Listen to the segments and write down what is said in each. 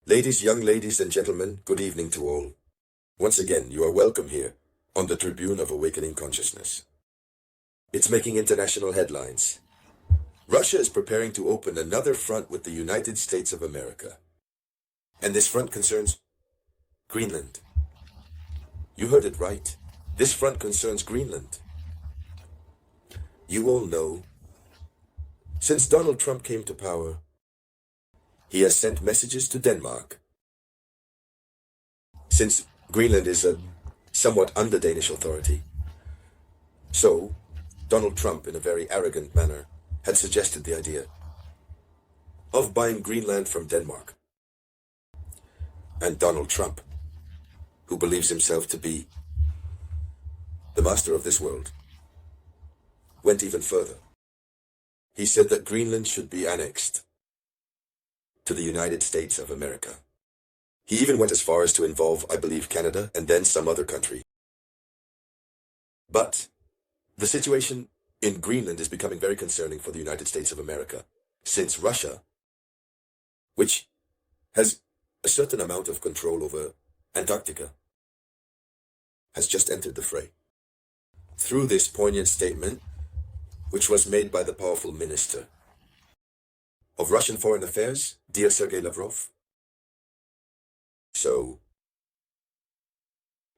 Young ladies and gentlemen, good evening to all. Once again, you are welcome here on the Tribune of Awakening Consciousness. It's making international headlines. Russia is preparing to open another front with the United States of America. And this front concerns Greenland. You heard it right. This front concerns Greenland. You all know, since Donald Trump came to power, he has sent messages to Denmark. Since Greenland is somewhat under Danish authority, so Donald Trump, in a very arrogant manner, had suggested the idea of buying Greenland from Denmark. And Donald Trump, who believes himself to be the master of this world, went even further. He said that Greenland should be annexed to the United States of America. He even went as far as to involve, I believe, Canada and then some other country. But the situation in Greenland is becoming very concerning for the United States of America, since Russia, which has a certain amount of control over Antarctica, has just entered the fray. Through this poignant statement, which was made by the powerful minister of Russian Foreign Affairs, dear Sergei Lavrov. So,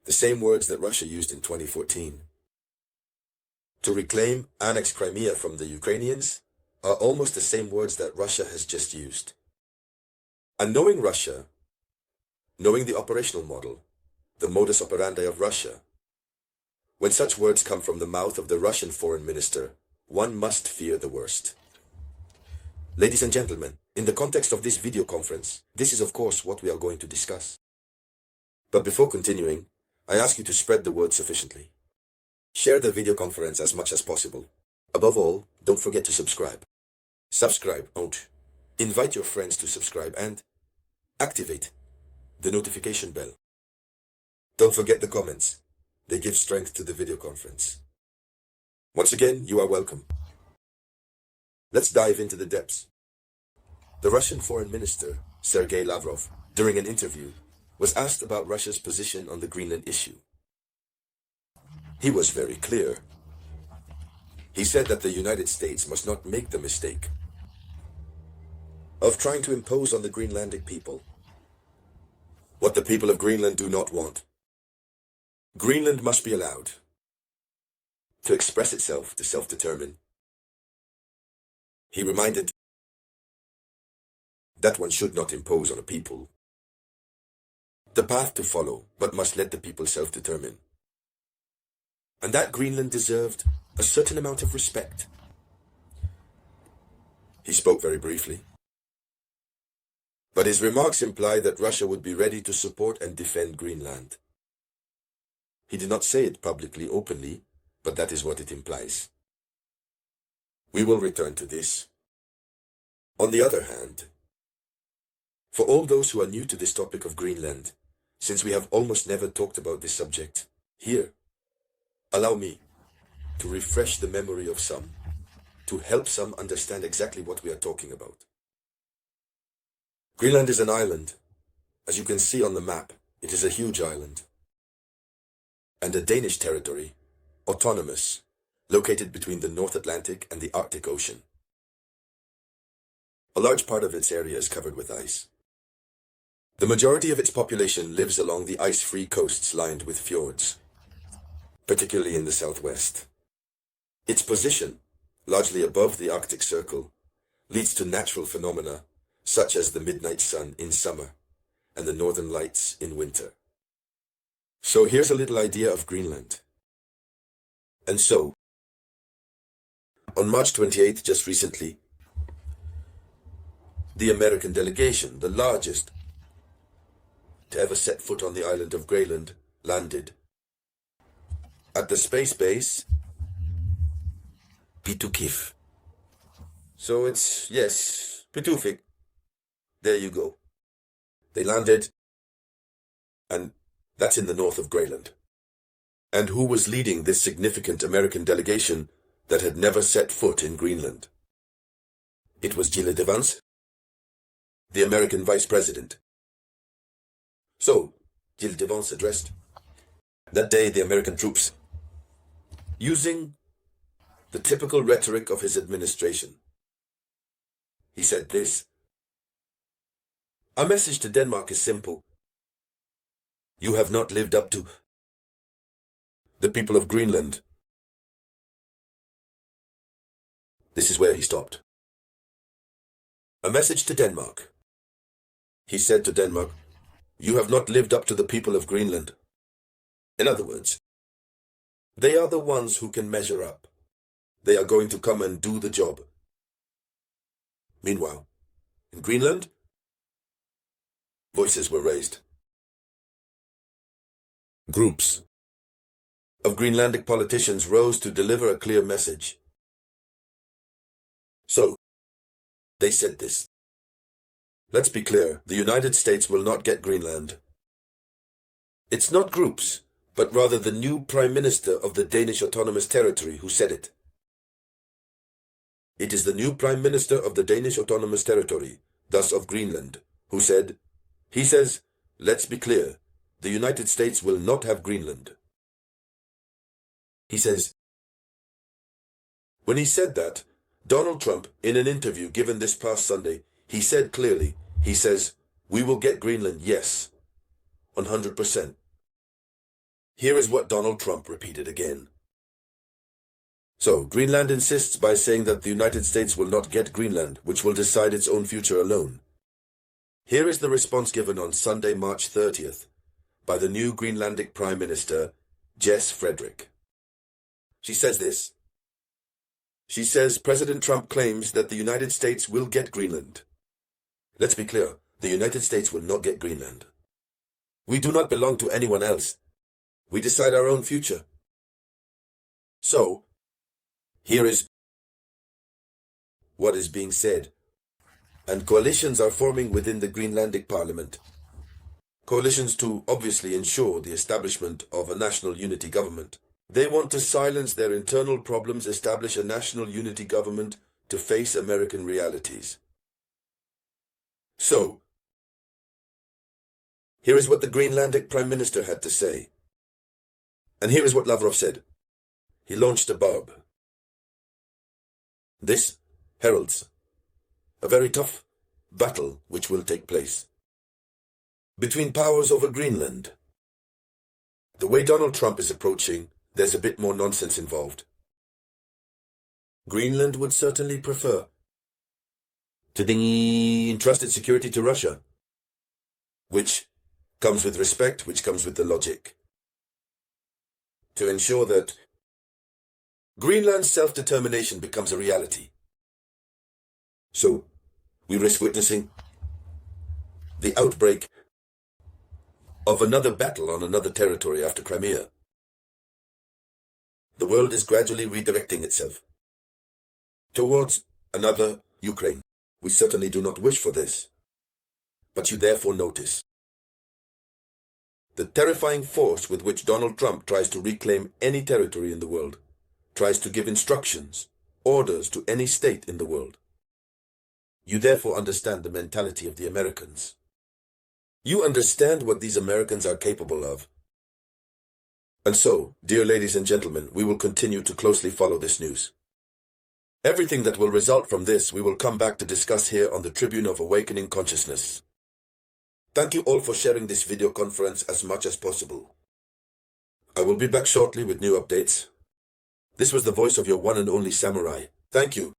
the same words that Russia used in 2014 to reclaim, annex Crimea from the Ukrainians are almost the same words that Russia has just used. And knowing Russia, knowing the operational model, the modus operandi of Russia, when such words come from the mouth of the Russian foreign minister, one must fear the worst. Ladies and gentlemen, in the context of this video conference, this is of course what we are going to discuss. But before continuing, I ask you to spread the word sufficiently. Share the video conference as much as possible. Above all, don't forget to subscribe. Subscribe, invite your friends to subscribe and activate the notification bell. Don't forget the comments. They give strength to the video conference. Once again, you are welcome. Let's dive into the depths. The Russian Foreign Minister, Sergei Lavrov, during an interview, was asked about Russia's position on the Greenland issue. He was very clear. He said that the United States must not make the mistake of trying to impose on the Greenlandic people what the people of Greenland do not want. Greenland must be allowed to express itself, to self-determine. He reminded that one should not impose on a people the path to follow, but must let the people self-determine. And that Greenland deserved a certain amount of respect. He spoke very briefly, but his remarks imply that Russia would be ready to support and defend Greenland. He did not say it publicly, openly, but that is what it implies. We will return to this. On the other hand, for all those who are new to this topic of Greenland, since we have almost never talked about this subject, here, allow me to refresh the memory of some, to help some understand exactly what we are talking about. Greenland is an island. As you can see on the map, it is a huge island. And a Danish territory, autonomous, located between the North Atlantic and the Arctic Ocean. A large part of its area is covered with ice. The majority of its population lives along the ice-free coasts lined with fjords, particularly in the southwest. Its position, largely above the Arctic Circle, leads to natural phenomena such as the midnight sun in summer and the northern lights in winter. So here's a little idea of Greenland. And so, on March 28th, just recently, the American delegation, the largest to ever set foot on the island of Greenland, landed at the space base Kiev. So it's, yes, Pitufik. There you go. They landed, and that's in the north of Greenland. And who was leading this significant American delegation that had never set foot in Greenland? It was Gilles Devance, the American Vice President, So, Gilles Devance addressed that day the American troops, using the typical rhetoric of his administration. He said this: "Our message to Denmark is simple. You have not lived up to the people of Greenland." This is where he stopped. A message to Denmark. He said to Denmark, "You have not lived up to the people of Greenland." In other words, they are the ones who can measure up. They are going to come and do the job. Meanwhile, in Greenland, voices were raised. Groups of Greenlandic politicians rose to deliver a clear message. So, they said this: "Let's be clear, the United States will not get Greenland." It's not groups, but rather the new Prime Minister of the Danish Autonomous Territory who said it. It is the new Prime Minister of the Danish Autonomous Territory, thus of Greenland, who said, he says, "Let's be clear, the United States will not have Greenland." He says, when he said that, Donald Trump, in an interview given this past Sunday, he said clearly, he says, "We will get Greenland, yes, 100%. Here is what Donald Trump repeated again. So, Greenland insists by saying that the United States will not get Greenland, which will decide its own future alone. Here is the response given on Sunday, March 30th, by the new Greenlandic Prime Minister, Jess Frederick. She says this. She says President Trump claims that the United States will get Greenland. Let's be clear, the United States will not get Greenland. We do not belong to anyone else. We decide our own future. So, here is what is being said. And coalitions are forming within the Greenlandic Parliament. Coalitions to obviously ensure the establishment of a national unity government. They want to silence their internal problems, establish a national unity government to face American realities. So, here is what the Greenlandic Prime Minister had to say. And here is what Lavrov said. He launched a barb. This heralds a very tough battle which will take place between powers over Greenland. The way Donald Trump is approaching, there's a bit more nonsense involved. Greenland would certainly prefer to entrust its security to Russia, which comes with respect, which comes with the logic, to ensure that Greenland's self-determination becomes a reality. So, we risk witnessing the outbreak of another battle on another territory after Crimea. The world is gradually redirecting itself towards another Ukraine. We certainly do not wish for this, but you therefore notice the terrifying force with which Donald Trump tries to reclaim any territory in the world, tries to give instructions, orders to any state in the world. You therefore understand the mentality of the Americans. You understand what these Americans are capable of. And so, dear ladies and gentlemen, we will continue to closely follow this news. Everything that will result from this, we will come back to discuss here on the Tribune of Awakening Consciousness. Thank you all for sharing this video conference as much as possible. I will be back shortly with new updates. This was the voice of your one and only samurai. Thank you.